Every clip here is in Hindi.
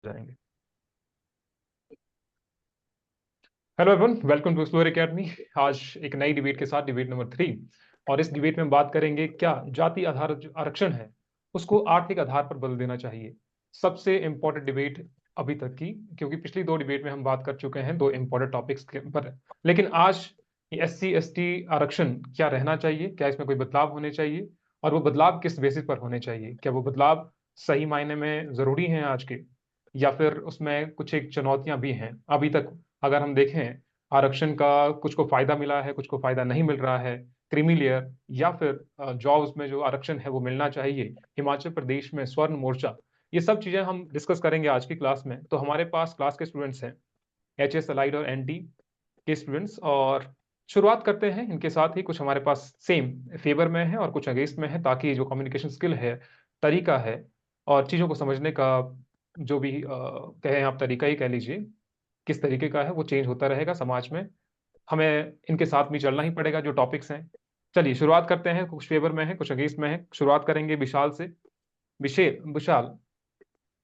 जाएंगे। Hello everyone, welcome to explore academy. आज एक नई डिबेट के साथ डिबेट नंबर 3। और इस डिबेट में हम बात करेंगे क्या जाति आधार जो आरक्षण है उसको आर्थिक आधार पर बदल देना चाहिए। सबसे इंपॉर्टेंट डिबेट अभी तक की, क्योंकि पिछली 2 डिबेट में हम बात कर चुके हैं 2 इंपॉर्टेंट टॉपिक्स के ऊपर। लेकिन आज SC ST आरक्षण क्या रहना चाहिए, क्या इसमें कोई बदलाव होने चाहिए, और वो बदलाव किस बेसिस पर होने चाहिए, क्या वो बदलाव सही मायने में जरूरी हैं आज के, या फिर उसमें कुछ एक चुनौतियां भी हैं अभी तक। अगर हम देखें, आरक्षण का कुछ को फायदा मिला है, कुछ को फायदा नहीं मिल रहा है। क्रीमी लेयर या फिर जॉब्स में जो आरक्षण है वो मिलना चाहिए। हिमाचल प्रदेश में स्वर्ण मोर्चा, ये सब चीजें हम डिस्कस करेंगे आज की क्लास में। तो हमारे पास क्लास के स्टूडेंट्स हैं, HS अलाइड और ND के स्टूडेंट्स। और शुरुआत करते हैं इनके साथ ही। कुछ हमारे पास सेम फेवर में है और कुछ अगेंस्ट में है, ताकि जो कम्युनिकेशन स्किल है, तरीका है, और चीज़ों को समझने का जो भी कहें आप, तरीका ही कह लीजिए, किस तरीके का है, वो चेंज होता रहेगा समाज में। हमें इनके साथ भी चलना ही पड़ेगा जो टॉपिक्स हैं। चलिए शुरुआत करते हैं। कुछ फेवर में है, कुछ अगेंस्ट में है। शुरुआत करेंगे विशाल से। विशाल,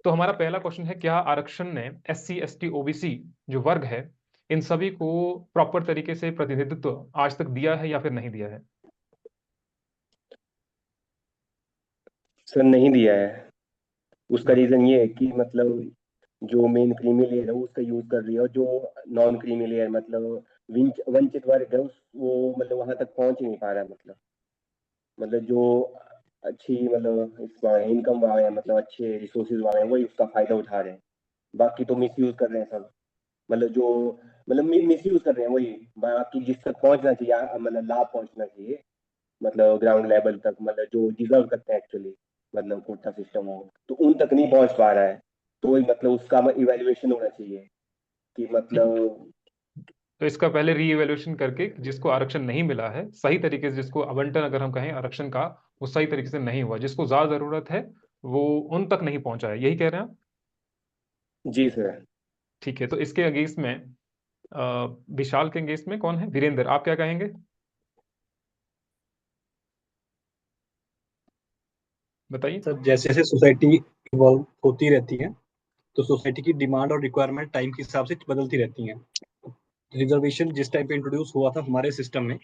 तो हमारा पहला क्वेश्चन है, क्या आरक्षण ने SC ST OBC जो वर्ग है, इन सभी को प्रॉपर तरीके से प्रतिनिधित्व आज तक दिया है या फिर नहीं दिया है? सर नहीं दिया है। उसका बताइए। रीजन ये है कि मतलब जो मेन क्रीमी लेयर है वो उसका यूज कर रही है, और जो नॉन क्रीमी लेयर मतलब वंचित वर्ग है वो मतलब वहां तक पहुंच ही नहीं पा रहा है। मतलब जो अच्छी मतलब इनकम वाले हैं, मतलब अच्छे रिसोर्सेज वाले हैं, वही उसका फायदा उठा रहे हैं। बाकी तो मिस यूज कर रहे हैं सब। मतलब जो मतलब मिस यूज कर रहे हैं वही। बाकी जिस तक पहुंचना चाहिए मतलब लाभ पहुंचना चाहिए, मतलब ग्राउंड लेवल तक, मतलब जो डिजर्व करते हैं एक्चुअली, मतलब कोटा सिस्टम हो, तो उन तक नहीं पहुंच पा रहा है। तो वही मतलब उसका इवेल्युएशन होना चाहिए कि मतलब। तो इसका पहले री इवेल्युएशन करके, जिसको आरक्षण नहीं मिला है सही तरीके से, जिसको आवंटन अगर हम कहें आरक्षण का, वो सही तरीके से नहीं हुआ, जिसको ज्यादा जरूरत है वो उन तक नहीं पहुंचा है, यही कह रहे हैं आप? जी सर। ठीक है, तो इसके अगेंस्ट में विशाल के अगेंस्ट में कौन है? वीरेंद्र, आप क्या कहेंगे? बताइए। सर जैसे जैसे सोसाइटी इवॉल्व होती रहती है तो सोसाइटी की डिमांड और रिक्वायरमेंट टाइम के हिसाब से बदलती रहती हैं। रिजर्वेशन जिस टाइम पे इंट्रोड्यूस हुआ था हमारे सिस्टम में,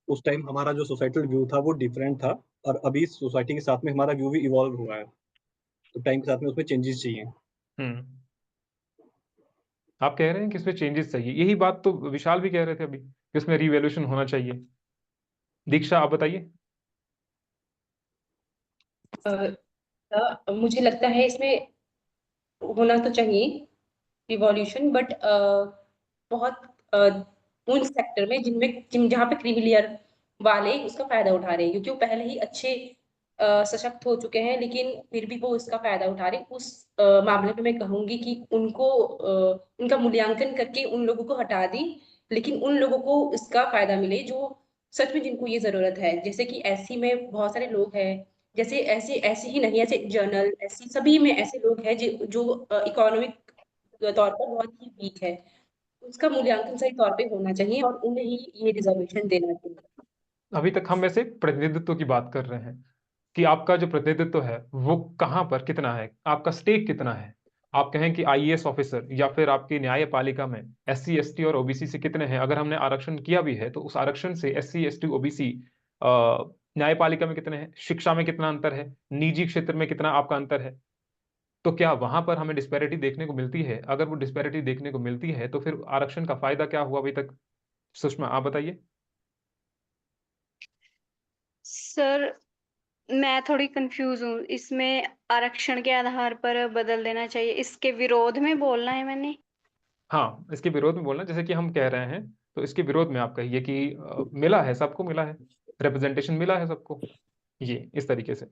उस टाइम हमारा जो सोसाइटल व्यू था वो डिफरेंट था। और अभी सोसाइटी के साथ में हमारा व्यू भी इवॉल्व हुआ है, तो टाइम के साथ में उसमें चेंजेस चाहिए। हम्म। आप कह रहे हैं कि इसमें चेंजेस चाहिए, यही बात तो विशाल भी कह रहे थे अभी कि उसमें रिवैल्यूएशन होना चाहिए। दीक्षा, आप बताइए। मुझे लगता है इसमें होना तो चाहिए रिवॉल्यूशन, बट बहुत उन सेक्टर में जहाँ पे क्रीमी लेयर वाले उसका फायदा उठा रहे हैं, क्योंकि वो पहले ही अच्छे सशक्त हो चुके हैं, लेकिन फिर भी वो इसका फायदा उठा रहे हैं। उस मामले में मैं कहूंगी कि उनको उनका मूल्यांकन करके उन लोगों को हटा दी, लेकिन उन लोगों को इसका फायदा मिले जो सच में जिनको ये जरूरत है। जैसे कि ऐसी में बहुत सारे लोग हैं, जैसे ऐसे ऐसे ही नहीं, ऐसे जर्नल ऐसी सभी में ऐसे लोग हैं जो इकोनॉमिक तौर पर बहुत ही वीक है। उसका मूल्यांकन सही तौर पे होना चाहिए और उन्हें ही ये रिजर्वेशन देना चाहिए। अभी तक हम वैसे प्रतिनिधित्व की बात कर रहे हैं कि आपका जो प्रतिनिधित्व है वो कहाँ पर कितना है, आपका स्टेक कितना है। आप कहें कि IAS ऑफिसर या फिर आपकी न्यायपालिका में SC ST और OBC से कितने हैं। अगर हमने आरक्षण किया भी है तो उस आरक्षण से SC ST OBC न्यायपालिका में कितने हैं, शिक्षा में कितना अंतर है, निजी क्षेत्र में कितना आपका अंतर है। तो क्या वहां पर हमें डिस्पैरिटी देखने को मिलती है? अगर वो डिस्पैरिटी देखने को मिलती है तो फिर आरक्षण का फायदा क्या हुआ अभी तक? सुषमा, आप बताइए। सर मैं थोड़ी कंफ्यूज हूँ इसमें। आरक्षण के आधार पर बदल देना चाहिए, इसके विरोध में बोलना है मैंने? हाँ, इसके विरोध में बोलना, जैसे कि हम कह रहे हैं तो इसके विरोध में आप कहिए कि मिला है, सबको मिला है, रिप्रेजेंटेशन मिला है सबको, ये इस तरीके से।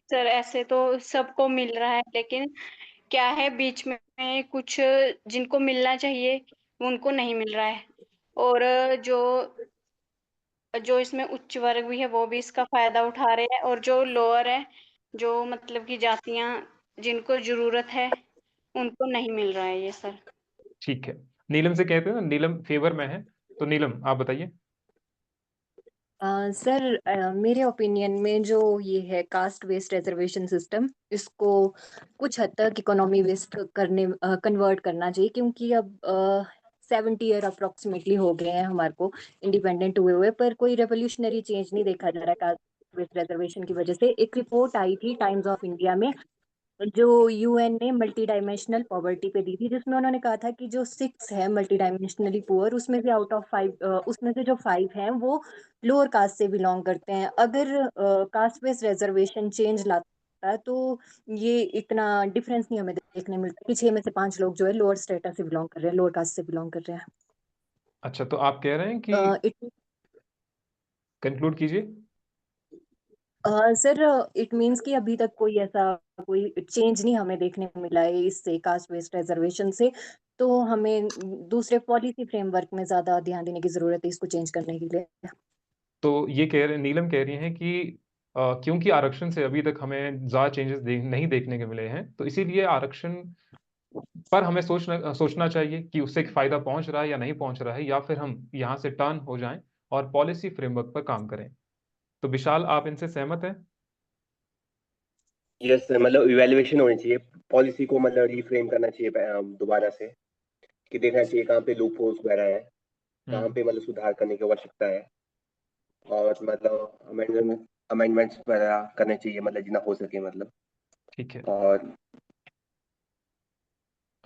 सर ऐसे तो सबको मिल रहा है, लेकिन क्या है बीच में कुछ जिनको मिलना चाहिए उनको नहीं मिल रहा है। और जो जो इसमें उच्च वर्ग भी है वो भी इसका फायदा उठा रहे हैं, और जो लोअर है, जो मतलब की जातियां जिनको जरूरत है उनको नहीं मिल रहा है ये सर। ठीक है, नीलम से कहते हैं ना, नीलम फेवर में है। तो नीलम, आप बताइए। सर, मेरे ओपिनियन में जो ये है कास्ट बेस्ड रिजर्वेशन सिस्टम, इसको कुछ हद तक इकोनॉमी बेस्ड कन्वर्ट करना चाहिए, क्योंकि अब 70 ईयर अप्रोक्सीमेटली हो गए हैं हमारे को इंडिपेंडेंट हुए, पर कोई रेवोल्यूशनरी चेंज नहीं देखा जा रहा कास्ट बेस्ड रिजर्वेशन की वजह से। एक रिपोर्ट आई थी टाइम्स ऑफ इंडिया में, जो यूएन ने मल्टी डायमेंशनल पॉवर्टी पे दी थी, जिसमें उन्होंने कहा था कि जो 6 है मल्टी डायमेंशनली पुअर, उसमें से आउट ऑफ 5, उसमें से जो 5 हैं वो लोअर कास्ट से बिलोंग करते हैं। अगर कास्ट बेस्ड रिजर्वेशन चेंज लाता है तो ये इतना डिफरेंस नहीं हमें देखने मिलता कि 6 में से 5 लोग जो है लोअर स्टेटस से बिलोंग कर रहे हैं, लोअर कास्ट से बिलोंग कर रहे हैं। अच्छा, तो आप कह रहे हैं कि इट कंक्लूड कीजिए। सर, इट मीन्स कि अभी तक कोई ऐसा कोई चेंज नहीं हमें देखने को मिला है इससे, कास्ट बेस्ड रिजर्वेशन से। तो हमें दूसरे पॉलिसी फ्रेमवर्क में ज्यादा ध्यान देने की जरूरत है इसको चेंज करने के लिए। तो ये नीलम कह रही हैं कि क्योंकि आरक्षण से अभी तक हमें ज्यादा चेंजेस नहीं देखने के मिले हैं, तो इसीलिए आरक्षण पर हमें सोचना चाहिए कि उससे एक फायदा पहुंच रहा है या नहीं पहुंच रहा है, या फिर हम यहाँ से टर्न हो जाएं और पॉलिसी फ्रेमवर्क पर काम करें। तो विशाल, आप इनसे सहमत हैं? यस, मतलब इवेल्युएशन होनी चाहिए, पॉलिसी को मतलब रिफ्रेम करना चाहिए दोबारा से, कि देखना चाहिए कहाँ पे लूप होल्स वगैरह है, कहाँ पे मतलब सुधार करने की आवश्यकता है, और मतलब अमेंडमेंट्स वगैरह करने चाहिए, मतलब जितना हो सके मतलब। ठीक है। और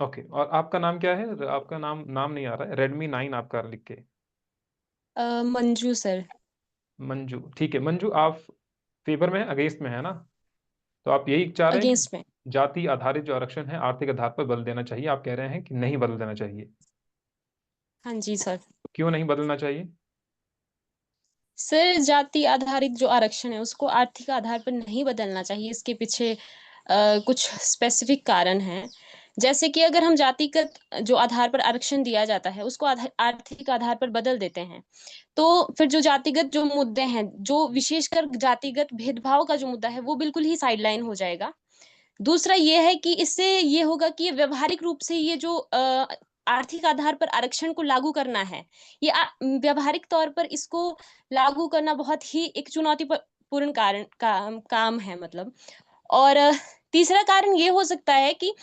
ओके, और आपका नाम क्या है? आपका नाम नाम नहीं आ रहा है, रेडमी 9 आपका लिख के। मंजू सर। मंजू, ठीक है। मंजू, आप फेवर में, अगेंस्ट में है ना? तो आप यही चाह रहे हैं अगेंस्ट में। कि जाति आधारित जो आरक्षण है आर्थिक आधार पर बदल देना चाहिए। आप कह रहे हैं कि नहीं बदल देना चाहिए। हाँ जी सर। क्यों नहीं बदलना चाहिए? सर, जाति आधारित जो आरक्षण है उसको आर्थिक आधार पर नहीं बदलना चाहिए। इसके पीछे कुछ स्पेसिफिक कारण हैं। जैसे कि अगर हम जातिगत जो आधार पर आरक्षण दिया जाता है उसको आर्थिक आधार पर बदल देते हैं, तो फिर जो जातिगत जो मुद्दे हैं, जो विशेषकर जातिगत भेदभाव का जो मुद्दा है, वो बिल्कुल ही साइडलाइन हो जाएगा। दूसरा ये है कि इससे ये होगा कि व्यावहारिक रूप से ये जो आर्थिक आधार पर आरक्षण को लागू करना है, ये व्यावहारिक तौर पर इसको लागू करना बहुत ही एक चुनौतीपूर्ण काम है मतलब। और तीसरा कारण ये हो सकता है कि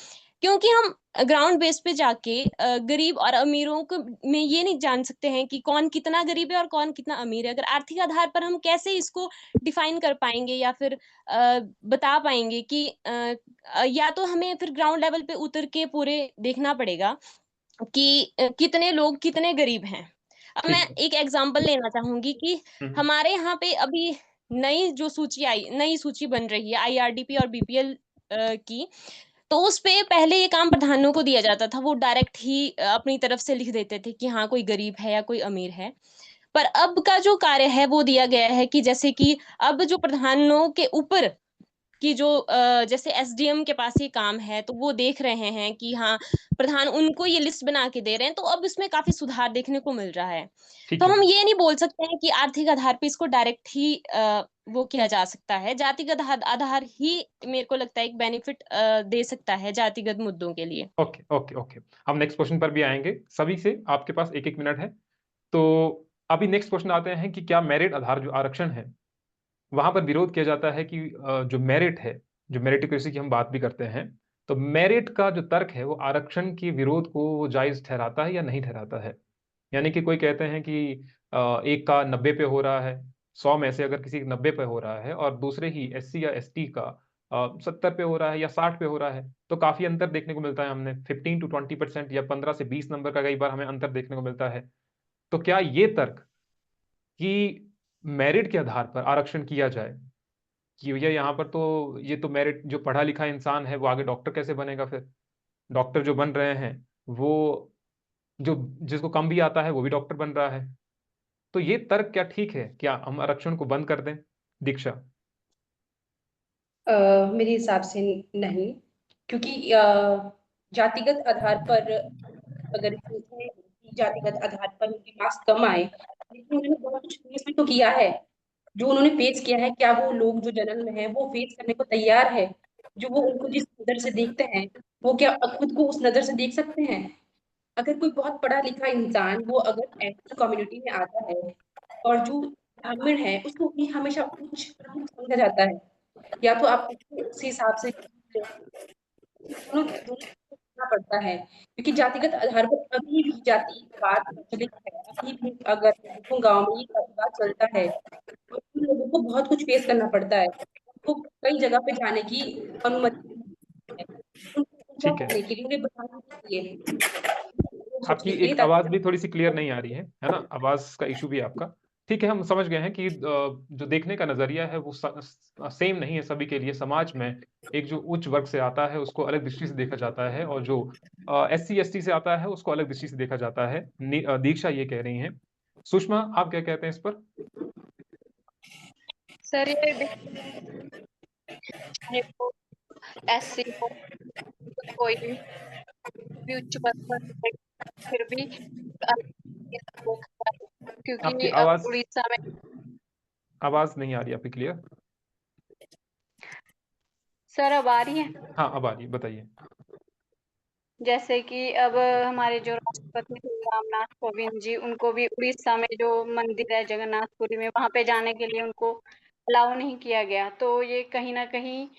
क्योंकि हम ग्राउंड बेस पे जाके गरीब और अमीरों को में ये नहीं जान सकते हैं कि कौन कितना गरीब है और कौन कितना अमीर है। अगर आर्थिक आधार पर हम कैसे इसको डिफाइन कर पाएंगे या फिर बता पाएंगे कि या तो हमें फिर ग्राउंड लेवल पे उतर के पूरे देखना पड़ेगा कि कितने लोग कितने गरीब हैं। अब मैं ठीक है। एक एग्जांपल लेना चाहूंगी कि हम्म। हमारे यहाँ पे अभी नई सूची बन रही है आईआरडीपी और बीपीएल की। तो उस पे पहले ये काम प्रधानों को दिया जाता था, वो डायरेक्ट ही अपनी तरफ से लिख देते थे कि हाँ कोई गरीब है या कोई अमीर है। पर अब का जो कार्य है वो दिया गया है कि जैसे कि अब जो प्रधानों के ऊपर कि जो जैसे एसडीएम के पास ये काम है, तो वो देख रहे हैं कि हाँ प्रधान उनको ये लिस्ट बना के दे रहे हैं, तो अब इसमें काफी सुधार देखने को मिल रहा है। ठीक तो है। हम ये नहीं बोल सकते हैं कि आर्थिक आधार पे इसको डायरेक्ट ही वो किया जा सकता है। जातिगत आधार ही मेरे को लगता है एक बेनिफिट दे सकता है जातिगत मुद्दों के लिए। ओके ओके ओके, हम नेक्स्ट क्वेश्चन पर भी आएंगे। सभी से आपके पास एक एक मिनट है। तो अभी नेक्स्ट क्वेश्चन आते हैं कि क्या मेरिट आधार जो आरक्षण है, वहां पर विरोध किया जाता है कि जो मेरिट है, जो मेरिटोक्रेसी की हम बात भी करते हैं, तो मेरिट का जो तर्क है वो आरक्षण के विरोध को जायज ठहराता है या नहीं ठहराता है? यानी कि कोई कहते हैं कि एक का 90 पे हो रहा है, 100 में से अगर किसी का 90 पे हो रहा है और दूसरे ही एससी या एसटी का 70 पे हो रहा है या 60 पे हो रहा है, तो काफी अंतर देखने को मिलता है। हमने 15 to 20% या 15 से 20 नंबर का कई बार हमें अंतर देखने को मिलता है। तो क्या ये तर्क कि मेरिट के आधार पर आरक्षण किया जाए कि भैया यहाँ पर तो ये तो मेरिट, जो पढ़ा लिखा इंसान है वो आगे डॉक्टर कैसे बनेगा? फिर डॉक्टर जो बन रहे हैं वो, जो जिसको कम भी आता है वो भी डॉक्टर बन रहा है। तो ये तर्क क्या ठीक है? क्या हम आरक्षण को बंद कर दें? दीक्षा। मेरे हिसाब से नहीं, क्योंकि जातिगत आधार पर अगर सोचें कि जातिगत आधार पर उनके मार्क्स कम आए, लेकिन उन्होंने बहुत कुछ फेस भी तो किया है। जो उन्होंने फेस किया है, क्या वो लोग जो जन्म में है वो फेस करने को तैयार है? जो वो उनको जिस नजर से देखते हैं, वो क्या खुद को उस नजर से देख सकते हैं? अगर कोई बहुत पढ़ा लिखा इंसान वो अगर ऐसी कम्युनिटी में आता है और जो ब्राह्मण है उसको भी हमेशा उच्च प्रमुख समझा जाता है, या तो आप उस हिसाब से दोनों दोनों करना पड़ता है, क्योंकि जातिगत आधार पर अभी भी जातिवाद प्रचलित है। अभी भी अगर देखो गाँव में ये जातिवाद चलता है, और उन लोगों को बहुत कुछ फेस करना पड़ता है। उनको कई जगह पे जाने की अनुमति नहीं है। उनको ऊँचा ठीक है। करने के लिए, उन्हें बढ़ाने के लिए, आपकी सोचने के लिए, एक ताकि आवाज भी थोड़ी सी क्लियर नहीं आ रही है ना? आवाज का इशू भी है आपका। ठीक है, हम समझ गए हैं कि जो देखने का नजरिया है वो सेम नहीं है सभी के लिए। समाज में एक जो उच्च वर्ग से आता है उसको अलग दृष्टि से देखा जाता है, और जो SC ST से आता है उसको अलग दृष्टि से देखा जाता है। दीक्षा ये कह रही हैं। सुषमा, आप क्या कहते हैं इस पर? सर ये चाहे वो SC हो, कोई भी उच्च वर्ग पर है, फिर भी क्योंकि आपकी अब आवाज उड़ीसा में आवाज नहीं आ रही आपकी क्लियर। सर अब आ रही है। हाँ, अब आ रही है, बताइए। जैसे कि अब हमारे जो राष्ट्रपति थे रामनाथ कोविंद जी, उनको भी उड़ीसा में जो मंदिर है जगन्नाथपुरी में, वहां पे जाने के लिए उनको अलाउ नहीं किया गया। तो ये कहीं ना कहीं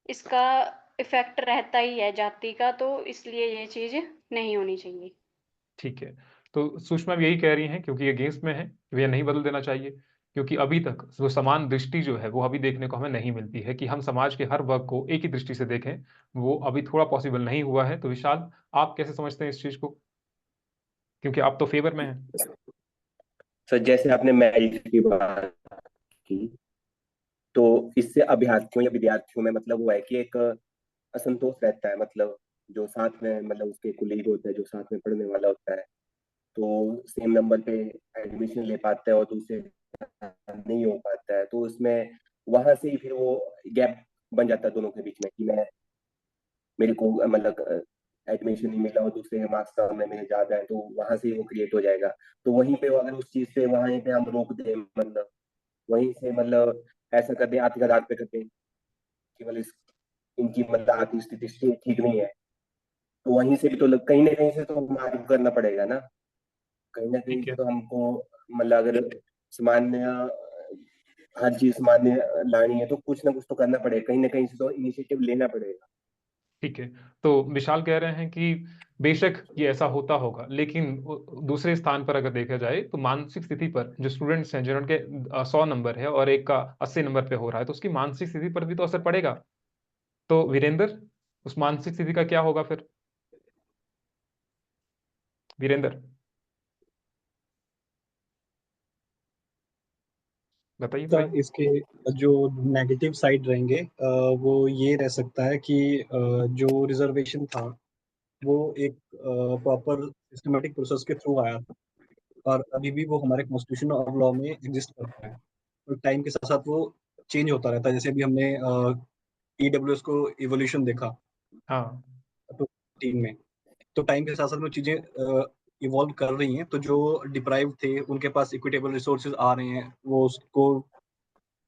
इसका इफेक्ट रहता ही है जाति का, तो इसलिए ये चीज नहीं होनी चाहिए। ठीक है, तो सुषमा भी यही कह रही हैं क्योंकि ये अगेंस्ट में है, ये नहीं बदल देना चाहिए, क्योंकि अभी तक वो समान दृष्टि जो है वो अभी देखने को हमें नहीं मिलती है कि हम समाज के हर वर्ग को एक ही दृष्टि से देखें। वो अभी थोड़ा पॉसिबल नहीं हुआ है। तो विशाल, आप कैसे समझते हैं इस चीज को, क्योंकि आप तो फेवर में हैं। सर जैसे आपने मेरिट की बात की, तो इससे अभ्यर्थियों या विद्यार्थियों में मतलब वो है कि एक असंतोष रहता है। मतलब जो साथ में मतलब उसके कुलीग होता है, जो साथ में पढ़ने वाला होता है, तो सेम नंबर पे एडमिशन ले पाता है और दूसरे नहीं हो पाता है, तो उसमें वहां से ही फिर वो गैप बन जाता है दोनों के बीच में कि मैं मेरे को मतलब एडमिशन नहीं मिला और दूसरे के मार्क्स कम है, मेरे ज्यादा है, तो वहां से ही वो क्रिएट हो जाएगा। तो वहीं पे अगर उस चीज पे वहीं पे हम रोक दें, मतलब वहीं से मतलब ऐसा कर दें, आर्थिक आधार पे कर दें कि मतलब इनकी मतलब आर्थिक स्थिति ठीक नहीं है, तो वहीं से भी तो कहीं ना कहीं से तो हमारे को करना पड़ेगा ना। कहीं ना कहीं ठीक से है। तो हमको मतलब अगर सामान्य हर चीज सामान्य लानी है तो कुछ ना कुछ तो करना पड़ेगा, कहीं ना कहीं से तो इनिशिएटिव लेना पड़ेगा। ठीक है, तो विशाल कह रहे हैं कि बेशक ये ऐसा होता होगा, लेकिन दूसरे स्थान पर अगर देखा जाए तो मानसिक स्थिति पर जो स्टूडेंट्स हैं जिनके 100 नंबर है और एक का 80 नंबर पे हो रहा है, तो उसकी मानसिक स्थिति पर भी तो असर पड़ेगा। तो वीरेंद्र, उस मानसिक स्थिति का क्या होगा फिर? वीरेंद्र, बताइए सर बताइए। इसके जो नेगेटिव साइड रहेंगे वो ये रह सकता है कि जो रिजर्वेशन था वो एक प्रॉपर सिस्टमेटिक प्रोसेस के थ्रू आया था, और अभी भी वो हमारे कॉन्स्टिट्यूशन और लॉ में एग्जिस्ट करता है। तो टाइम के साथ साथ वो चेंज होता रहता है। जैसे अभी हमने EWS को इवोल्यूशन देखा हाँ, तो टीम में, तो टाइम के साथ साथ में चीजें इवॉल्व कर रही हैं। तो जो डिप्राइव थे उनके पास इक्विटेबल रिसोर्सेज आ रहे हैं वो उसको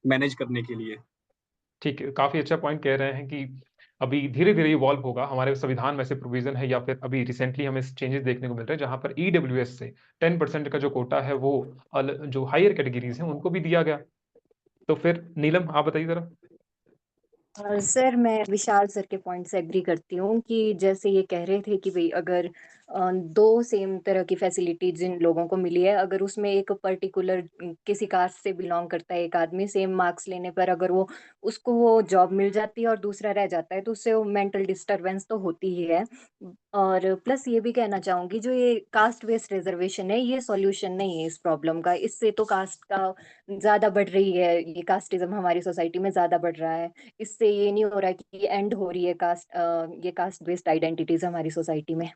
मैनेज करने के लिए। ठीक है, काफी अच्छा पॉइंट कह रहे हैं कि अभी धीरे धीरे इवॉल्व होगा। हमारे संविधान में से प्रोविजन है, या फिर अभी रिसेंटली हमें चेंजेस देखने को मिल रहे हैं जहां पर EWS से 10% का जो कोटा है वो जो हायर कैटेगरीज हैं उनको भी दिया गया। तो फिर नीलम, आप बताइए जरा। सर मैं विशाल सर के पॉइंट से एग्री करती हूँ कि जैसे ये कह रहे थे कि भाई अगर दो सेम तरह की फैसिलिटी जिन लोगों को मिली है, अगर उसमें एक पर्टिकुलर किसी कास्ट से बिलोंग करता है एक आदमी, सेम मार्क्स लेने पर अगर वो उसको वो जॉब मिल जाती है और दूसरा रह जाता है, तो उससे वो मेंटल डिस्टरबेंस तो होती ही है। और प्लस ये भी कहना चाहूंगी, जो ये कास्ट बेस्ड रिजर्वेशन है ये सॉल्यूशन नहीं है इस प्रॉब्लम का। इससे तो कास्ट का ज्यादा बढ़ रही है, ये कास्टिज्म हमारी सोसाइटी में ज्यादा बढ़ रहा है। इससे ये नहीं हो रहा है कि एंड हो रही है ये कास्ट बेस्ड आइडेंटिटीज हमारी सोसाइटी में।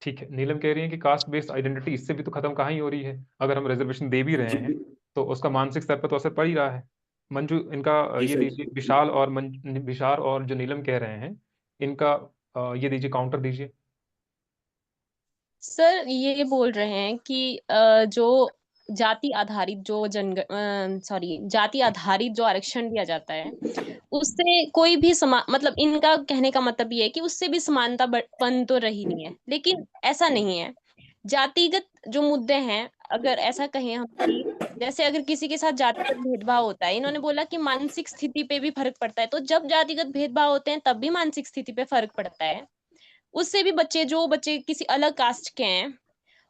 ठीक है, नीलम कह रही है कि कास्ट बेस्ड आइडेंटिटी इससे भी तो खत्म कहाँ ही हो रही है। अगर हम रिजर्वेशन दे भी रहे हैं तो उसका मानसिक स्तर पर तो असर पड़ ही रहा है। मंजू, इनका जी ये सर। दीजिए। विशाल और जो नीलम कह रहे हैं इनका ये दीजिए, काउंटर दीजिए। सर ये बोल रहे हैं कि जो जाति आधारित जो आरक्षण दिया जाता है उससे कोई भी मतलब इनका कहने का मतलब ये है कि उससे भी समानता बन तो रही नहीं है, लेकिन ऐसा नहीं है। जातिगत जो मुद्दे हैं, अगर ऐसा कहें हम कि जैसे अगर किसी के साथ जातिगत भेदभाव होता है, इन्होंने बोला कि मानसिक स्थिति पे भी फर्क पड़ता है, तो जब जातिगत भेदभाव होते हैं तब भी मानसिक स्थिति पे फर्क पड़ता है। उससे भी जो बच्चे किसी अलग कास्ट के हैं,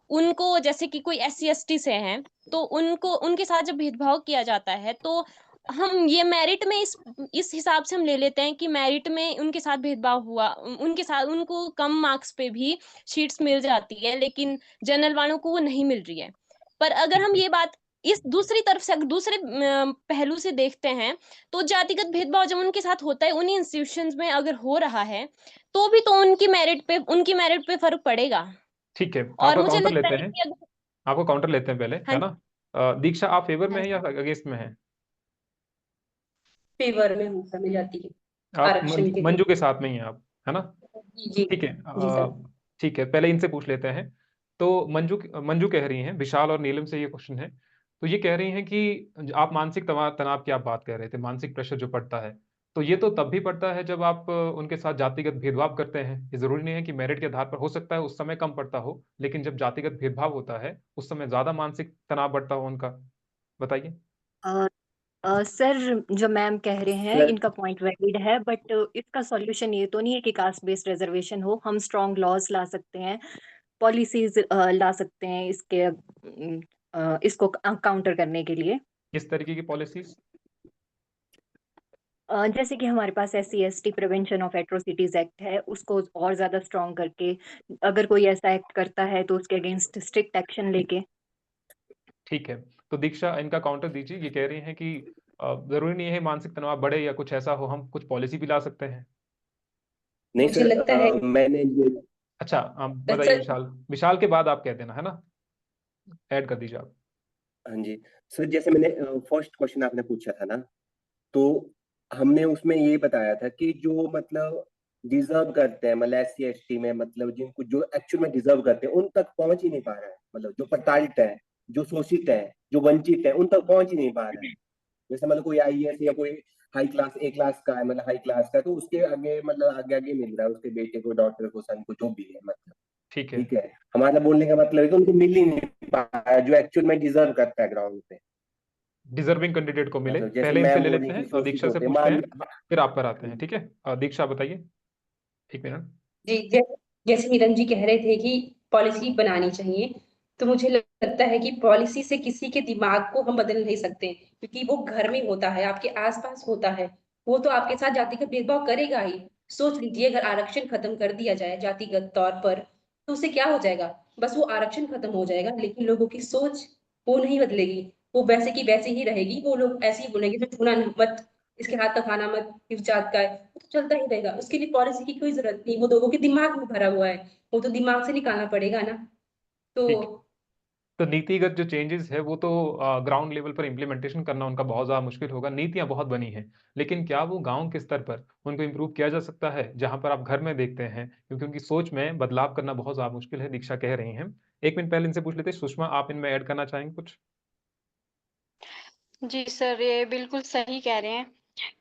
उनको जैसे कि कोई एससी एसटी से हैं, तो उनको उनके साथ जब भेदभाव किया जाता है, तो हम ये मेरिट में इस हिसाब से हम ले लेते हैं कि मेरिट में उनके साथ भेदभाव हुआ, उनके साथ उनको कम मार्क्स पे भी सीट्स मिल जाती है, लेकिन जनरल वालों को वो नहीं मिल रही है। पर अगर हम ये बात इस दूसरी तरफ से दूसरे पहलू से देखते हैं, तो जातिगत भेदभाव जब उनके साथ होता है, उन्हीं इंस्टीट्यूशंस में अगर हो रहा है, तो भी तो उनकी मेरिट पे फर्क पड़ेगा। ठीक है, और आपका मुझे काउंटर लगता लेते है हैं, कि अगर आपको काउंटर लेते हैं पहले, हाँ है ना? दीक्षा, आप फेवर में हाँ है या अगेंस्ट में है? फेवर में हूँ समय जाती है आप आरक्षण के लिए। मंजू के साथ में ही हैं आप, है ना? जी जी ठीक है, जी सर। ठीक है, पहले इनसे पूछ लेते हैं। तो मंजू कह रही हैं, विशाल और नीलम से ये क्वेश्चन है। तो ये कह रही हैं कि आप मानसिक तनाव तनाव की आप बात कर रहे थे, मानसिक प्रेशर जो पड़ता है, तो ये तो तब भी पड़ता है जब आप उनके साथ जातिगत भेदभाव करते हैं। ये जरूरी नहीं है कि मेरिट के आधार पर, हो सकता है उस समय कम पड़ता हो, लेकिन जब जातिगत भेदभाव होता है उस समय ज्यादा मानसिक तनाव बढ़ता हो उनका। बताइए। अ, सर, जो मैम कह रहे हैं सर इनका पॉइंट वैलिड है, बट इसका सॉल्यूशन ये तो नहीं है कि कास्ट बेस्ड रिजर्वेशन हो। हम स्ट्रॉन्ग लॉज ला सकते हैं, पॉलिसीज ला सकते हैं इसको काउंटर करने के लिए। किस तरीके की पॉलिसीज? जैसे कि हमारे पास SC/ST prevention of atrocities act है, उसको और ज्यादा स्ट्रॉन्ग करके, अगर कोई ऐसा एक्ट करता है तो उसके अगेंस्ट स्ट्रिक्ट एक्शन लेके। ठीक है, तो दीक्षा इनका काउंटर दीजिए। ये कह रही हैं कि जरूरी नहीं है मानसिक तनाव बढ़े या कुछ ऐसा हो, हम कुछ पॉलिसी भी ला सकते हैं। नहीं मुझे सर, लगता है मैंने ये अच्छा, बताइए सर। विशाल, विशाल के बाद आप कह देना, है ना? ऐड कर दीजिए आप। हाँ जी सर, जैसे मैंने फर्स्ट क्वेश्चन आपने पूछा था ना, तो हमने उसमें ये बताया था कि जो मतलब डिजर्व करते हैं, मतलब SC/ST में, मतलब जिनको जो एक्चुअल में डिजर्व करते हैं उन तक पहुंच ही नहीं पा रहा है। मतलब जो प्रताड़ित है, जो शोषित है, जो वंचित है, उन तक पहुंच ही नहीं पा रहा है। जैसे मतलब कोई IAS या कोई हाई क्लास A क्लास का है, मतलब हाई क्लास का है, तो उसके आगे मतलब आगे आगे मिल रहा है उसके बेटे को, डॉटर को, सन को, जो भी है मतलब। ठीक है, ठीक है, हमारा बोलने का मतलब है कि उनको मिल ही नहीं पा रहा है जो एक्चुअल में डिजर्व करता है ग्राउंड पे। डिजर्विंग कैंडिडेट को मिले, मतलब जैसे पहले इनसे मैम ले बोल रही लेते कि हैं और शोषित दीक्षा से होते हैं, पूछते मान हैं, फिर आप पर आते हैं। ठीक है, दीक्षा बताइए, एक मिनट। जी जैसे नीरज जी कह रहे थे कि पॉलिसी बनानी चाहिए, तो मुझे लगता है कि पॉलिसी से किसी के दिमाग को हम बदल नहीं सकते, क्योंकि वो घर में होता है, आपके आसपास होता है। वो तो आपके साथ जातिगत भेदभाव करेगा ही। सोच लीजिए, अगर आरक्षण खत्म कर दिया जाए जातिगत तौर पर, तो उससे क्या हो जाएगा? बस वो आरक्षण खत्म हो जाएगा, लेकिन लोगों की सोच वो नहीं बदलेगी। वो वैसे की वैसे ही रहेगी। वो लोग ऐसे ही बोलेंगे, तो छूना मत, इसके हाथ का खाना मत, किस जात का है। वो तो चलता ही रहेगा, उसके लिए पॉलिसी की कोई जरूरत नहीं। वो लोगों के दिमाग में भरा हुआ है, वो तो दिमाग से निकालना पड़ेगा ना। तो ठीक है, तो नीतिगत जो चेंजेस है वो तो ग्राउंड लेवल पर इम्प्लीमेंटेशन करना उनका बहुत ज्यादा मुश्किल होगा। नीतियां बहुत बनी हैं, लेकिन क्या वो गांव के स्तर पर उनको इम्प्रूव किया जा सकता है, जहां पर आप घर में देखते हैं? क्योंकि उनकी सोच में बदलाव करना बहुत ज्यादा मुश्किल है, दीक्षा कह रही हैं। एक मिनट पहले इनसे पूछ लेते हैं, सुषमा आप इनमें ऐड करना चाहेंगे कुछ? जी सर, ये बिल्कुल सही कह रहे हैं।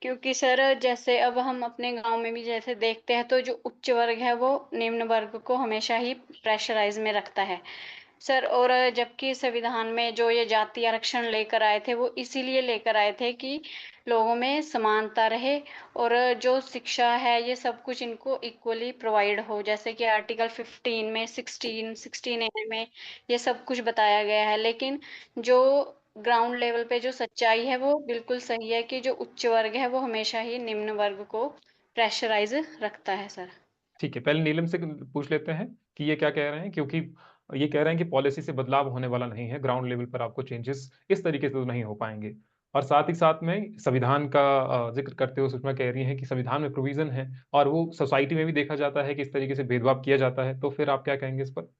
क्योंकि सर जैसे अब हम अपने गांव में भी जैसे देखते हैं, तो जो उच्च वर्ग है वो निम्न वर्ग को हमेशा ही प्रेशराइज में रखता है सर। और जबकि संविधान में जो ये जाति आरक्षण लेकर आए थे, वो इसीलिए लेकर आए थे कि लोगों में समानता रहे, और जो शिक्षा है ये सब कुछ इनको इक्वली प्रोवाइड हो। जैसे कि आर्टिकल 15 में 16A में ये सब कुछ बताया गया है। लेकिन जो ग्राउंड लेवल पे जो सच्चाई है वो बिल्कुल सही है कि जो उच्च वर्ग है वो हमेशा ही निम्न वर्ग को प्रेशराइज रखता है सर। ठीक है, पहले नीलम से पूछ लेते हैं कि ये क्या कह रहे हैं, क्योंकि ये कह रहे हैं कि पॉलिसी से बदलाव होने वाला नहीं है, ग्राउंड लेवल पर आपको चेंजेस इस तरीके से तो नहीं हो पाएंगे। और साथ ही साथ में संविधान का जिक्र करते हुए सुषमा कह रही हैं कि संविधान में प्रोविजन है और वो सोसाइटी में भी देखा जाता है कि इस तरीके से भेदभाव किया जाता है। तो फिर आप क्या कहेंगे इस पर?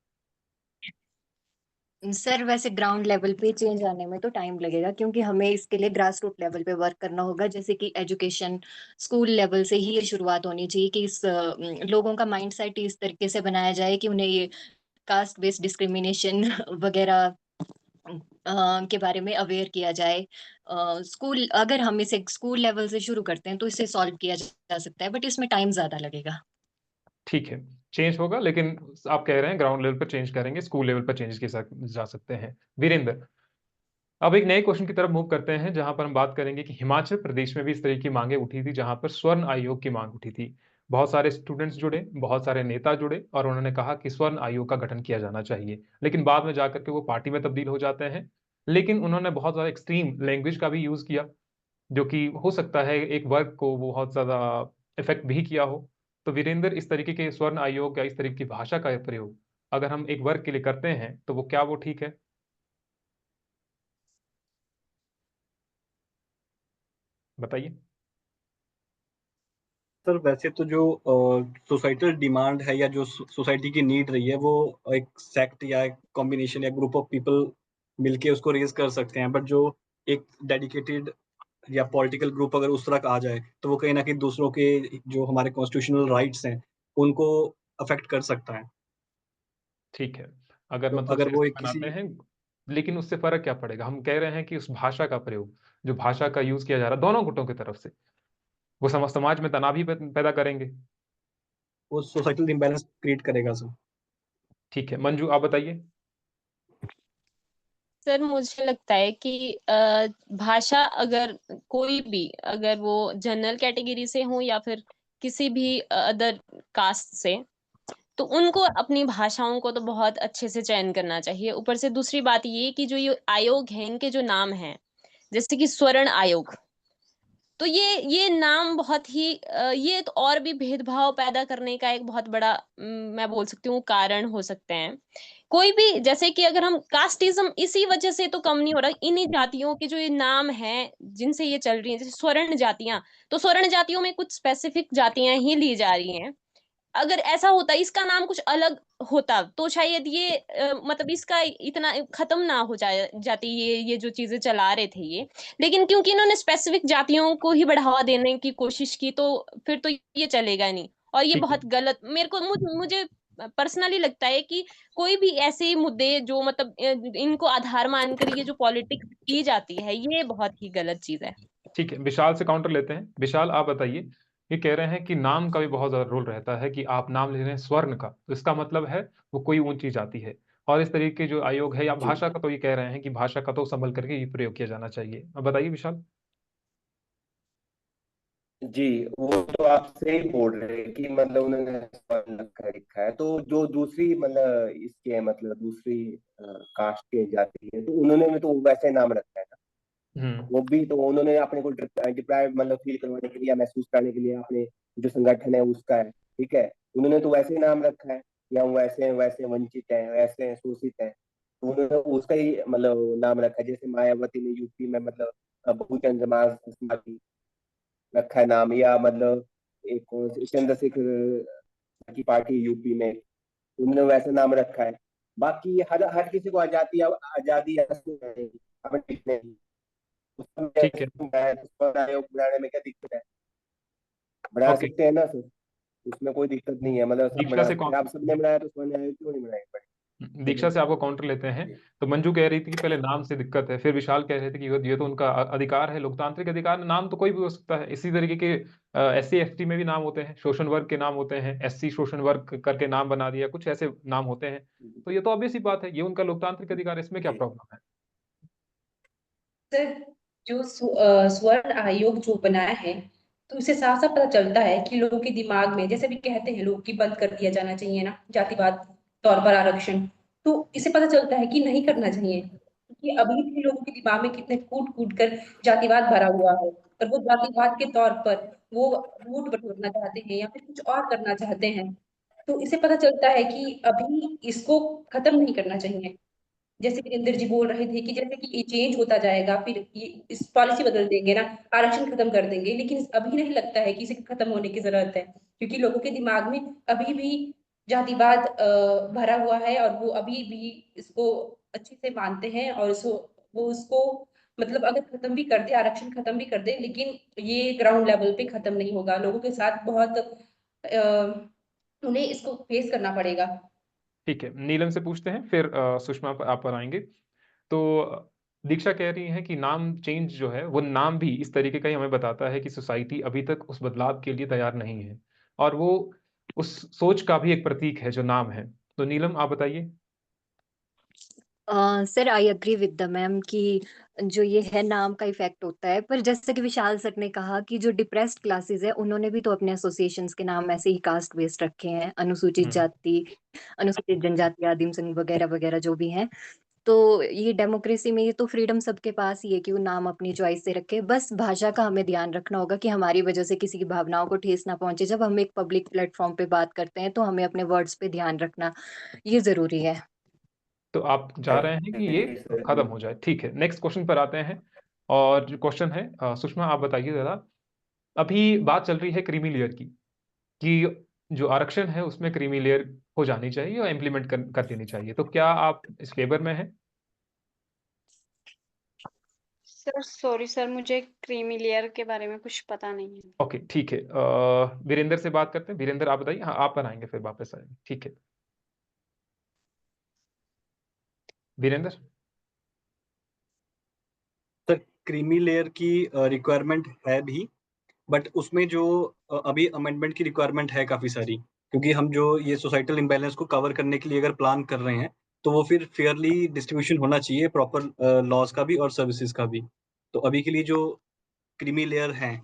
सर, वैसे ग्राउंड लेवल पे चेंज आने में तो टाइम लगेगा, क्योंकि हमें इसके लिए ग्रास रूट लेवल पे वर्क करना होगा। जैसे कि एजुकेशन, स्कूल लेवल से ही ये शुरुआत होनी चाहिए कि लोगों का माइंड सेट इस तरीके से बनाया जाए कि उन्हें ये कास्ट बेस्ड डिस्क्रिमिनेशन वगैरह के बारे में अवेयर किया जाए। स्कूल, अगर हम इसे स्कूल लेवल से शुरू करते हैं तो इसे सॉल्व किया जा सकता है, बट इसमें टाइम ज्यादा लगेगा। ठीक है, चेंज होगा, लेकिन आप कह रहे हैं ग्राउंड लेवल पर चेंज करेंगे, स्कूल लेवल पर चेंज के साथ जा सकते हैं। वीरेंद्र, अब एक नए क्वेश्चन की तरफ मूव करते हैं, जहां पर हम बात करेंगे कि हिमाचल प्रदेश में भी इस तरह की मांगे उठी थी, जहां पर स्वर्ण आयोग की मांग उठी थी। बहुत सारे स्टूडेंट्स जुड़े, बहुत सारे नेता जुड़े और उन्होंने कहा कि स्वर्ण आयोग का गठन किया जाना चाहिए, लेकिन बाद में जाकर के वो पार्टी में तब्दील हो जाते हैं। लेकिन उन्होंने बहुत ज्यादा एक्सट्रीम लैंग्वेज का भी यूज किया, जो कि हो सकता है एक वर्ग को वो बहुत ज्यादा इफेक्ट भी किया हो। तो वीरेंद्र, इस तरीके के स्वर्ण आयोग या इस तरीके की भाषा का प्रयोग अगर हम एक वर्ग के लिए करते हैं तो वो क्या वो ठीक है? बताइए। सर वैसे तो जो सोसाइटल डिमांड है या जो सोसाइटी की नीड रही है, वो एक सेक्ट या एक कॉम्बिनेशन या ग्रुप ऑफ पीपल मिलके उसको रेज कर सकते हैं, बट जो एक डेडिकेटेड या पॉलिटिकल ग्रुप अगर उस तरह आ जाए तो वो कहीं ना कहीं दूसरों के जो हमारे कॉन्स्टिट्यूशनल राइट्स हैं उनको अफेक्ट कर सकता है। ठीक है, अगर तो मतलब अगर वो सियासत एक बनाते किसी हैं, लेकिन उससे फर्क क्या पड़ेगा? हम कह रहे हैं कि उस भाषा का प्रयोग, जो भाषा का यूज किया जा रहा है दोनों गुटों की तरफ से, वो समाज में तनाव ही पैदा करेंगे। वो सोसाइटल इम्बैलेंस क्रिएट करेगा सर। ठीक है, मंजू आप बताइए। सर मुझे लगता है कि भाषा अगर कोई भी, अगर वो जनरल कैटेगरी से हो या फिर किसी भी अदर कास्ट से, तो उनको अपनी भाषाओं को तो बहुत अच्छे से चयन करना चाहिए। ऊपर से दूसरी बात ये कि जो ये आयोग है, इनके जो नाम हैं, जैसे कि स्वर्ण आयोग, तो ये नाम बहुत ही ये तो और भी भेदभाव पैदा करने का एक बहुत बड़ा मैं बोल सकती हूँ कारण हो सकते हैं। कोई भी, जैसे कि अगर हम कास्टिज्म इसी वजह से तो कम नहीं हो रहा, इन्हीं जातियों के जो ये नाम हैं जिनसे ये चल रही हैं, जैसे स्वर्ण जातियां, तो स्वर्ण जातियों में कुछ स्पेसिफिक जातियां ही ली जा रही हैं। अगर ऐसा होता, इसका नाम कुछ अलग होता, तो शायद ये मतलब इसका इतना खत्म ना हो जाती ये जो चीजें चला रहे थे ये। लेकिन क्योंकि इन्होंने स्पेसिफिक जातियों को ही बढ़ावा देने की कोशिश की, तो फिर तो ये चलेगा नहीं। और ये ठीक है, बहुत गलत, मेरे को मुझे पर्सनली लगता है कि कोई भी ऐसे मुद्दे जो मतलब इनको आधार मानकर ये जो पॉलिटिक्स की जाती है, ये बहुत ही गलत चीज है। ठीक है, विशाल से काउंटर लेते हैं। विशाल आप बताइए, ये कह रहे हैं कि नाम का भी बहुत ज्यादा रोल रहता है, कि आप नाम ले रहे हैं स्वर्ण का, तो इसका मतलब है वो कोई ऊंची जाति है। और इस तरीके के जो आयोग है या जी भाषा का, तो ये कह रहे हैं कि भाषा का तो संभल करके ये प्रयोग किया जाना चाहिए। अब बताइए विशाल। जी, वो तो आप सही बोल रहे हैं कि मतलब उन्होंने लिखा है, तो जो दूसरी मतलब इसके मतलब दूसरी कास्ट के जाति है, तो उन्होंने भी तो वैसे नाम रखा है ना। हम्म। वो भी तो उन्होंने अपने को डिप्राइव मतलब फील करवाने के लिए या महसूस कराने के लिए अपने जो संगठन है उसका है, ठीक है। उन्होंने तो वैसे ही नाम रखा है, या हम वैसे वैसे वंचित है, वैसे हैं, शोषित है, तो उन्होंने उसका ही मतलब नाम रखा है। जैसे मायावती ने यूपी में मतलब बहुजन समाज पार्टी रखा है नाम, या मतलब एक कौन सी चंद्रशेखर की पार्टी यूपी में, उन्होंने वैसे नाम रखा है। बाकी हर हर किसी को आजादी आजादी अपने नहीं, ठीक है। उसमें आयोग बनाने में क्या दिक्कत है? बना ओके, सकते हैं ना सर, उसमें कोई दिक्कत नहीं है, मतलब सब दीक्षा बना से सकते हैं। आप सबने बनाया तो उसमें आयोग क्यों नहीं बनाए पड़े? दीक्षा से आपको काउंटर लेते हैं। तो मंजू कह रही थी कि पहले नाम से दिक्कत है, फिर विशाल कह रहे थे कि ये तो उनका अधिकार है, लोकतांत्रिक अधिकार है, नाम तो कोई भी हो सकता है। इसी तरीके के SC ST में भी नाम होते हैं, शोषण वर्ग के नाम होते हैं, SC शोषण वर्ग करके नाम बना दिया, कुछ ऐसे नाम होते हैं। तो ये तो ऑब्वियस ही बात है, ये उनका लोकतांत्रिक अधिकार है, इसमें क्या जी प्रॉब्लम है? सर, जो स्वर्ण आयोग जो बनाया है, तो इससे साफ साफ पता चलता है कि लोगों के दिमाग में, जैसे भी कहते हैं लोग कि बंद कर दिया जाना चाहिए ना जातिवाद तौर पर आरक्षण, तो इससे पता चलता है कि नहीं करना चाहिए, क्योंकि अभी भी लोगों के दिमाग में कितने कूट कूट कर जातिवाद भरा हुआ है, और वो जातिवाद के तौर पर वो वोट बटोरना चाहते हैं या फिर कुछ और करना चाहते हैं। तो इससे पता चलता है कि अभी इसको खत्म नहीं करना चाहिए। जैसे वीरेंद्र जी बोल रहे थे कि जैसे कि ये चेंज होता जाएगा, फिर ये इस पॉलिसी बदल देंगे ना, आरक्षण खत्म कर देंगे, लेकिन अभी नहीं लगता है कि इसे खत्म होने की जरूरत है, क्योंकि लोगों के दिमाग में अभी भी जातिवाद भरा हुआ है, और वो अभी भी इसको अच्छे से मानते हैं, और इसको वो उसको मतलब अगर खत्म भी कर दे, आरक्षण खत्म भी कर दे, लेकिन ये ग्राउंड लेवल पे खत्म नहीं होगा, लोगों के साथ बहुत उन्हें इसको फेस करना पड़ेगा। ठीक है, नीलम से पूछते हैं, फिर सुषमा पर आप पर आएंगे। तो दीक्षा कह रही है कि नाम चेंज जो है, वो नाम भी इस तरीके का ही हमें बताता है कि सोसाइटी अभी तक उस बदलाव के लिए तैयार नहीं है। और वो उस सोच का भी एक प्रतीक है जो नाम है। तो नीलम आप बताइए। Sir I agree with the ma'am कि जो ये है नाम का इफेक्ट होता है, पर जैसे कि विशाल सर ने कहा कि जो डिप्रेस्ड क्लासेस है उन्होंने भी तो अपने एसोसिएशंस के नाम ऐसे ही कास्ट बेस्ड रखे हैं, अनुसूचित जाति, अनुसूचित जनजाति, आदिम संघ वगैरह वगैरह जो भी हैं। तो ये डेमोक्रेसी में ये तो फ्रीडम सबके पास ही है कि वो नाम अपनी चॉइस से रखे। बस भाषा का हमें ध्यान रखना होगा कि हमारी वजह से किसी की भावनाओं को ठेस ना पहुंचे। जब हम एक पब्लिक प्लेटफॉर्म पे बात करते हैं तो हमें अपने वर्ड्स पे ध्यान रखना ये जरूरी है। तो आप जा रहे हैं कि ये खत्म हो जाए। ठीक है, नेक्स्ट क्वेश्चन पर आते हैं। और जो क्वेश्चन है सुषमा आप बताइए जरा। अभी बात चल रही है क्रीमी लेयर की, कि जो आरक्षण है उसमें क्रीमी लेयर हो जानी चाहिए और इम्प्लीमेंट कर देनी चाहिए। तो क्या आप इस फेवर में हैं? सर सॉरी सर, मुझे क्रीमी लेयर के बारे में कुछ पता नहीं है। ओके ठीक है, वीरेंद्र से बात करते हैं। वीरेंद्र आप बताइए। हाँ, आप बनाएंगे फिर वापस आएंगे। ठीक है वीरेंद्र। सर क्रीमी लेयर की रिक्वायरमेंट है भी, बट उसमें जो अभी अमेंडमेंट की रिक्वायरमेंट है काफी सारी, क्योंकि हम जो ये सोसाइटल इम्बैलेंस को कवर करने के लिए अगर प्लान कर रहे हैं तो वो फिर फेयरली डिस्ट्रीब्यूशन होना चाहिए प्रॉपर लॉज का भी और सर्विसेज का भी। तो अभी के लिए जो क्रीमी लेयर है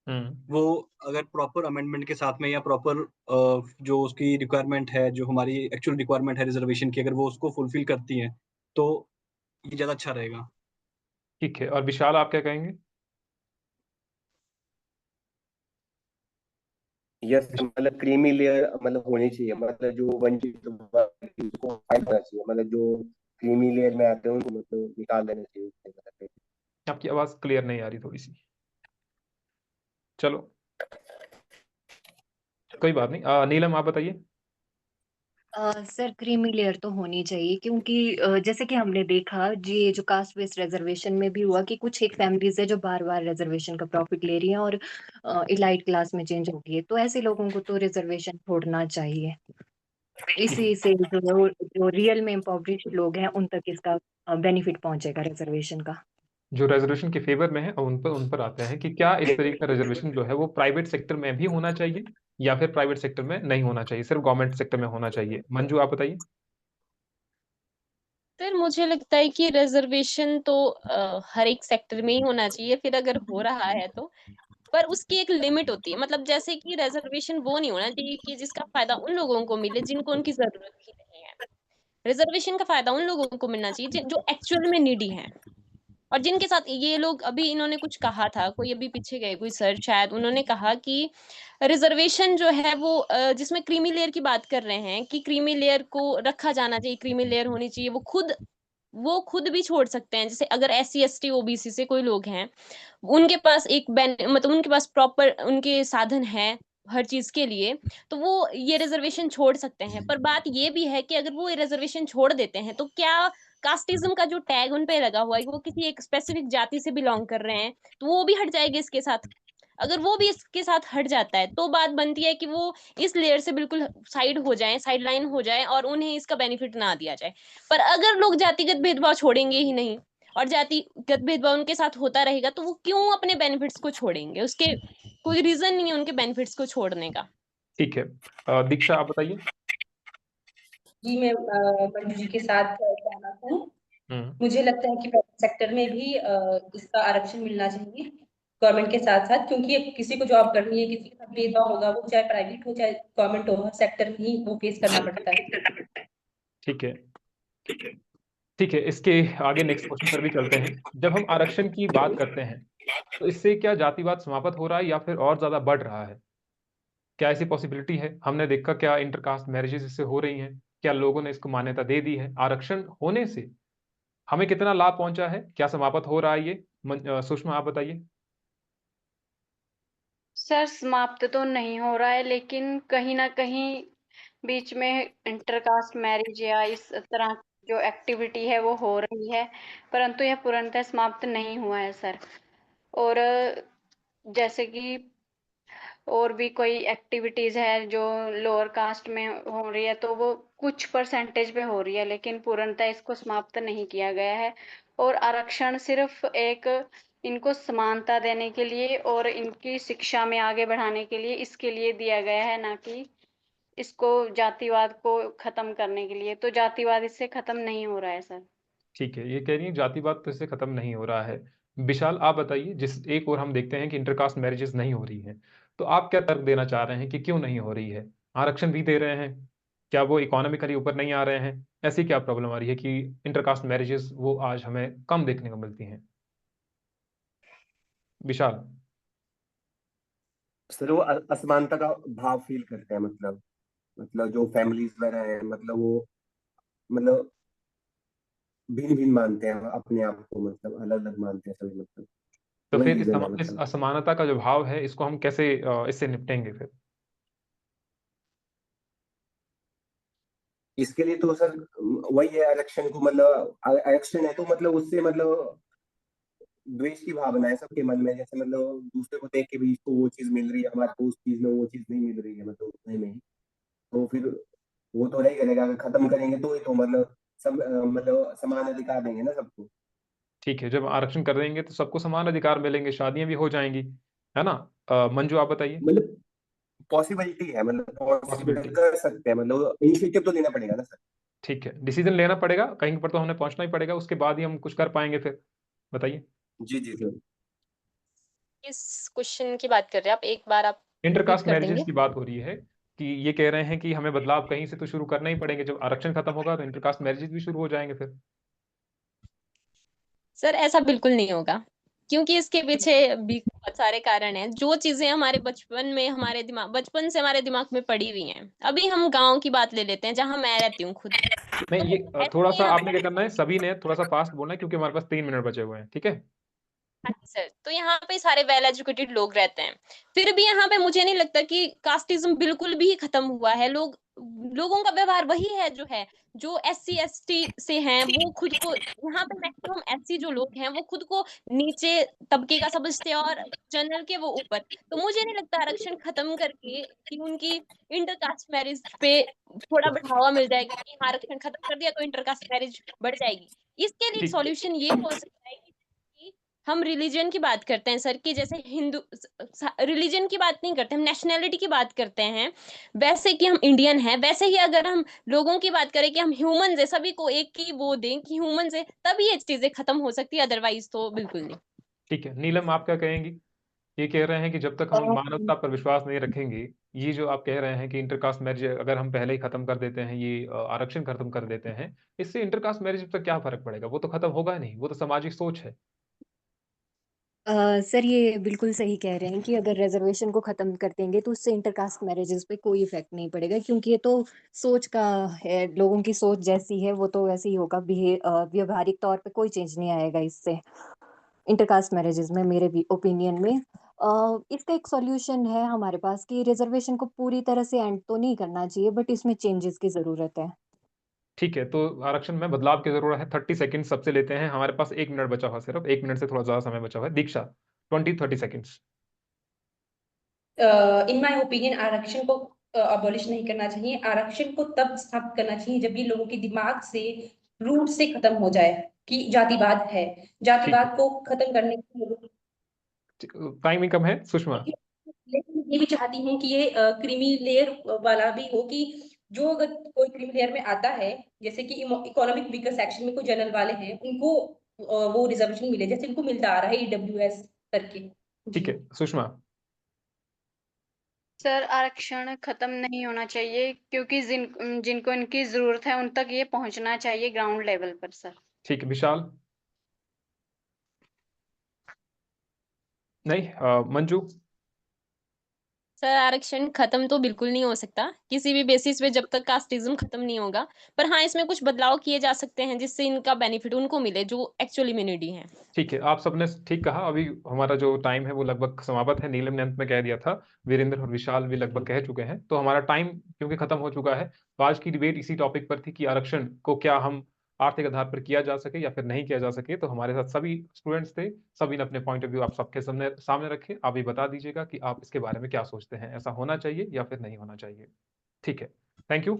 वो अगर प्रॉपर अमेंडमेंट के साथ में या प्रॉपर जो उसकी रिक्वायरमेंट है, जो हमारी एक्चुअल रिक्वायरमेंट है रिजर्वेशन की, अगर वो उसको फुलफिल करती है तो ये ज्यादा अच्छा रहेगा। ठीक है, और विशाल आप क्या कहेंगे? यस, मतलब क्रीमी लेयर मतलब होनी चाहिए, मतलब जो वंचित वर्ग है, उसको फाइट करना चाहिए, मतलब जो क्रीमी लेयर में आते हैं उनको मतलब निकाल देना चाहिए उससे, मतलब। आपकी आवाज क्लियर नहीं आ रही थोड़ी सी। चलो कोई बात नहीं। नीलम आप बताइए। सर क्रीमी लेयर तो होनी चाहिए क्योंकि जैसे कि हमने देखा जी, जो कास्ट बेस्ड रिजर्वेशन में भी हुआ कि कुछ एक फैमिलीज है जो बार बार रिजर्वेशन का प्रॉफिट ले रही हैं और इलाइट क्लास में चेंज हो गई है, तो ऐसे लोगों को तो रिजर्वेशन छोड़ना चाहिए। इसी से जो रियल में इम्पोवरिश्ड लोग हैं उन तक इसका बेनिफिट पहुंचेगा रिजर्वेशन का। जो रिजर्वेशन के फेवर में है उन पर आते हैं कि क्या इस तरीके का रिजर्वेशन जो है वो प्राइवेट सेक्टर में भी होना चाहिए या फिर प्राइवेट सेक्टर में नहीं होना चाहिए, सिर्फ गवर्नमेंट सेक्टर में होना चाहिए। मंजू आप बताइए। फिर मुझे लगता है कि रिजर्वेशन तो हर एक सेक्टर में ही होना चाहिए फिर अगर हो रहा है तो। पर उसकी एक लिमिट होती है, मतलब जैसे कि रिजर्वेशन वो नहीं होना चाहिए कि जिसका फायदा उन लोगों को मिले जिनको उनकी जरूरत ही नहीं है। रिजर्वेशन का फायदा उन लोगों को मिलना चाहिए जो एक्चुअल में नीडी हैं। और जिनके साथ ये लोग, अभी इन्होंने कुछ कहा था, कोई अभी पीछे गए कोई सर शायद, उन्होंने कहा कि रिजर्वेशन जो है वो जिसमें क्रीमी लेयर की बात कर रहे हैं कि क्रीमी लेयर को रखा जाना चाहिए, क्रीमी लेयर होनी चाहिए, वो खुद भी छोड़ सकते हैं। जैसे अगर SC ST OBC से कोई लोग हैं, उनके पास मतलब उनके पास प्रॉपर उनके साधन हैं हर चीज के लिए, तो वो ये रिजर्वेशन छोड़ सकते हैं। पर बात ये भी है कि अगर वो ये रिजर्वेशन छोड़ देते हैं तो क्या कास्टिज्म का जो टैग उन पे लगा हुआ है कि वो किसी एक स्पेसिफिक जाति से बिलोंग कर रहे हैं, तो वो भी हट जाएगा इसके साथ। अगर वो भी इसके साथ हट जाता है तो बात बनती है कि वो इस लेयर से बिल्कुल साइड हो जाए, साइड लाइन हो जाए और उन्हें इसका बेनिफिट ना दिया जाए। पर अगर लोग जातिगत भेदभाव छोड़ेंगे ही नहीं और जातिगत भेदभाव उनके साथ होता रहेगा तो वो क्यों अपने बेनिफिट्स को छोड़ेंगे? उसके कोई रीजन नहीं है उनके बेनिफिट्स को छोड़ने का। ठीक है, दीक्षा आप बताइए। जी मैं मंजू जी के साथ सहमत हूँ। हम्म। मुझे लगता है कि प्राइवेट सेक्टर में भी इसका आरक्षण मिलना चाहिए गवर्नमेंट के साथ साथ, क्योंकि किसी को जॉब करनी है, किसी के साथ भेदभाव होगा, वो चाहे प्राइवेट हो चाहे गवर्नमेंट हो, हर सेक्टर में ही वो फेस करना पड़ता है। ठीक है ठीक है, इसके आगे नेक्स्ट क्वेश्चन पर भी चलते हैं। जब हम आरक्षण की बात करते हैं तो इससे क्या जातिवाद समाप्त हो रहा है या फिर और ज्यादा बढ़ रहा है? क्या ऐसी पॉसिबिलिटी है? हमने देखा क्या इंटरकास्ट मैरिजेस इससे हो रही हैं? क्या लोगों ने इसको मान्यता दे दी है? आरक्षण होने से हमें कितना लाभ पहुंचा है? क्या समाप्त हो रहा है ये? सुषमा आप बताइए। सर समाप्त तो नहीं हो रहा है, लेकिन कहीं ना कहीं बीच में इंटरकास्ट मैरिज या इस तरह की जो एक्टिविटी है वो हो रही है, परंतु यह पूर्णतः समाप्त नहीं हुआ है सर। और जैसे कि और भी कोई एक्टिविटीज है जो लोअर कास्ट में हो रही है, तो वो कुछ परसेंटेज पे हो रही है, लेकिन पूर्णतः इसको समाप्त नहीं किया गया है। और आरक्षण सिर्फ एक इनको समानता देने के लिए और इनकी शिक्षा में आगे बढ़ाने के लिए इसके लिए दिया गया है, ना कि इसको जातिवाद को खत्म करने के लिए, तो जातिवाद इससे खत्म नहीं हो रहा है सर। ठीक है, ये कह रही है जातिवाद तो इससे खत्म नहीं हो रहा है। विशाल, आप बताइए, जिस एक और हम देखते हैं कि इंटरकास्ट मैरिजेस नहीं हो रही हैं, तो आप क्या तर्क देना चाह रहे हैं कि क्यों नहीं हो रही है? आरक्षण भी दे रहे हैं, क्या वो इकोनॉमिकली ऊपर नहीं आ रहे हैं? ऐसी क्या प्रॉब्लम आ रही है कि इंटरकास्ट मैरिजेस वो आज हमें कम देखने को मिलती हैं? विशाल। सर वो असमानता का भाव फील करते हैं, मतलब जो फैमिलीज वगैरह है, मतलब वो मतलब भिन्न भिन्न मानते हैं अपने आप को, मतलब अलग अलग मानते हैं सभी, मतलब तो वही फिर रीजन है इस मतलब। असमानता का जो भाव है, इसको हम कैसे इससे निपटेंगे फिर? इसके लिए तो सर वही है, आरक्षण को मतलब आरक्षण है तो मतलब उससे मतलब द्वेष की भावना है सबके मन में, जैसे मतलब दूसरे को देख के भी इसको वो चीज मिल रही है, हमारे को उस चीज में वो चीज नहीं मिल रही है, मतलब उतने में ही, तो फिर वो तो नहीं करेगा। अगर खत्म करेंगे तो ही तो मतलब सब मतलब समान अधिकार देंगे ना सबको। ठीक है, जब आरक्षण कर देंगे तो सबको समान अधिकार मिलेंगे, शादियां भी हो जाएंगी, है ना? मंजू, आप बताइए। मतलब पॉसिबिलिटी है, मतलब पॉसिबल पॉसिबिलिटी। कर सकते हैं, मतलब इनिशिएटिव तो लेना पड़ेगा ना सर। ठीक है, डिसीजन लेना पड़ेगा, कहीं पर तो हमें पहुंचना ही पड़ेगा, उसके बाद ही हम कुछ कर पाएंगे फिर। बताइए। जी जी सर। किस क्वेश्चन की बात कर रहे हैं आप? एक बार आप रिपीट इंटरकास्ट कर मैरिजेस देंगे? की बात हो रही है कि ये कह रहे हैं कि हमें बदलाव कहीं से तो शुरू करना ही पड़ेंगे, जब आरक्षण खत्म होगा तो इंटरकास्ट मैरिजेस भी शुरू हो जाएंगे फिर। सर ऐसा बिल्कुल नहीं होगा, क्योंकि इसके पीछे भी बहुत सारे कारण हैं। जो चीजें हमारे बचपन में हमारे दिमाग बचपन से हमारे दिमाग में पड़ी हुई हैं। अभी हम गांव की बात ले लेते हैं, जहां मैं रहती हूँ खुद। नहीं, तो ये थोड़ा ऐसे सा यहाँ आपने क्या करना है, सभी ने थोड़ा सा फास्ट बोलना है, क्योंकि हमारे पास 3 मिनट बचे हुए हैं, ठीक है? हाँ जी सर, तो यहाँ पे सारे वेल एजुकेटेड लोग रहते हैं। फिर भी यहाँ पे मुझे नहीं लगता कि कास्टिज्म बिल्कुल भी खत्म हुआ है। लोगों का व्यवहार वही है जो SC ST से हैं, वो खुद को यहाँ पे मैक्सिमम SC जो लोग हैं वो खुद को नीचे तबके का समझते हैं, और जनरल के वो ऊपर। तो मुझे नहीं लगता आरक्षण खत्म करके कि उनकी इंटरकास्ट मैरिज पे थोड़ा बढ़ावा मिल जाएगा, कि हाँ, आरक्षण खत्म कर दिया तो इंटरकास्ट मैरिज बढ़ जाएगी। इसके लिए एक ठीक। सॉल्यूशन ये हो सकता है कि हम रिलीजन की बात करते हैं सर, कि जैसे हिंदू रिलीजन की बात नहीं करते, हम नेशनैलिटी की बात करते हैं। वैसे कि हम इंडियन हैं, वैसे ही अगर हम लोगों की बात करें कि हम ह्यूमन है, सभी को एक ही वो दें कि ह्यूमन है, तभी ये चीजें खत्म हो सकती है, अदरवाइज तो बिल्कुल नहीं। ठीक है, नीलम, आप क्या कहेंगी? ये कह रहे हैं कि जब तक हम मानवता पर विश्वास नहीं रखेंगे, ये जो आप कह रहे हैं कि इंटरकास्ट मैरिज अगर हम पहले ही खत्म कर देते हैं, ये आरक्षण खत्म कर देते हैं, इससे इंटरकास्ट मैरिज पर क्या फर्क पड़ेगा? वो तो खत्म होगा ही नहीं, वो तो सामाजिक सोच है। सर ये बिल्कुल सही कह रहे हैं कि अगर रिजर्वेशन को ख़त्म कर देंगे तो उससे इंटरकास्ट मैरिजेस पे कोई इफेक्ट नहीं पड़ेगा, क्योंकि ये तो सोच का है, लोगों की सोच जैसी है वो तो वैसे ही होगा। व्यवहारिक तौर पे कोई चेंज नहीं आएगा इससे इंटरकास्ट मैरिजेस में, मेरे भी ओपिनियन में। इसका एक सॉल्यूशन है हमारे पास कि रिजर्वेशन को पूरी तरह से एंड तो नहीं करना चाहिए, बट इसमें चेंजेस की ज़रूरत है। ठीक है, तो आरक्षण में बदलाव की जरूरत है। 30 सेकंड सबसे लेते हैं, हमारे पास 1 मिनट बचा हुआ, सिर्फ 1 मिनट से थोड़ा ज्यादा समय बचा हुआ है। दीक्षा, 20-30 सेकंड्स। इन माय ओपिनियन आरक्षण को अबॉलिश नहीं करना चाहिए। आरक्षण को तब स्थापित करना चाहिए जब ये लोगों के दिमाग से रूट से खत्म हो जाए कि जातिवाद है। ठीक है, जातिवाद को खत्म करने के लिए टाइम ही कम है। सुषमा। लेकिन ये भी चाहती हूँ कि ये क्रीमी लेयर वाला भी हो, कि जो अगर कोई क्रीमी लेयर में आता है, जैसे कि इकोनॉमिक वीकर सेक्शन में कोई जनरल वाले हैं, उनको वो रिजर्वेशन मिले जैसे उनको मिलता आ रहा है EWS करके। ठीक जी। है, सुषमा। सर आरक्षण खत्म नहीं होना चाहिए, क्योंकि जिनको इनकी जरूरत है उन तक ये पहुंचना चाहिए ग्राउंड लेवल पर सर। ठीक है, विशाल। नहीं, मंजू। सर आरक्षण खत्म तो बिल्कुल नहीं हो सकता किसी भी बेसिस पे, जब तक कास्टिज्म खत्म नहीं होगा। पर हाँ, इसमें कुछ बदलाव किए जा सकते हैं जिससे इनका बेनिफिट उनको मिले जो एक्चुअली में नीडी है। ठीक है, आप सबने ठीक कहा। अभी हमारा जो टाइम है वो लगभग समाप्त है। नीलम ने अंत में कह दिया था, वीरेंद्र और विशाल भी लगभग कह चुके हैं, तो हमारा टाइम क्योंकि खत्म हो चुका है। तो आज की डिबेट इसी टॉपिक पर थी कि आरक्षण को क्या हम आर्थिक आधार पर किया जा सके या फिर नहीं किया जा सके। तो हमारे साथ सभी स्टूडेंट्स थे, सभी ने अपने पॉइंट ऑफ व्यू आप सबके सामने सामने रखे। आप भी बता दीजिएगा कि आप इसके बारे में क्या सोचते हैं, ऐसा होना चाहिए या फिर नहीं होना चाहिए। ठीक है, thank you.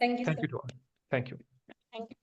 Thank you thank sir. You to all. Thank you. Thank you.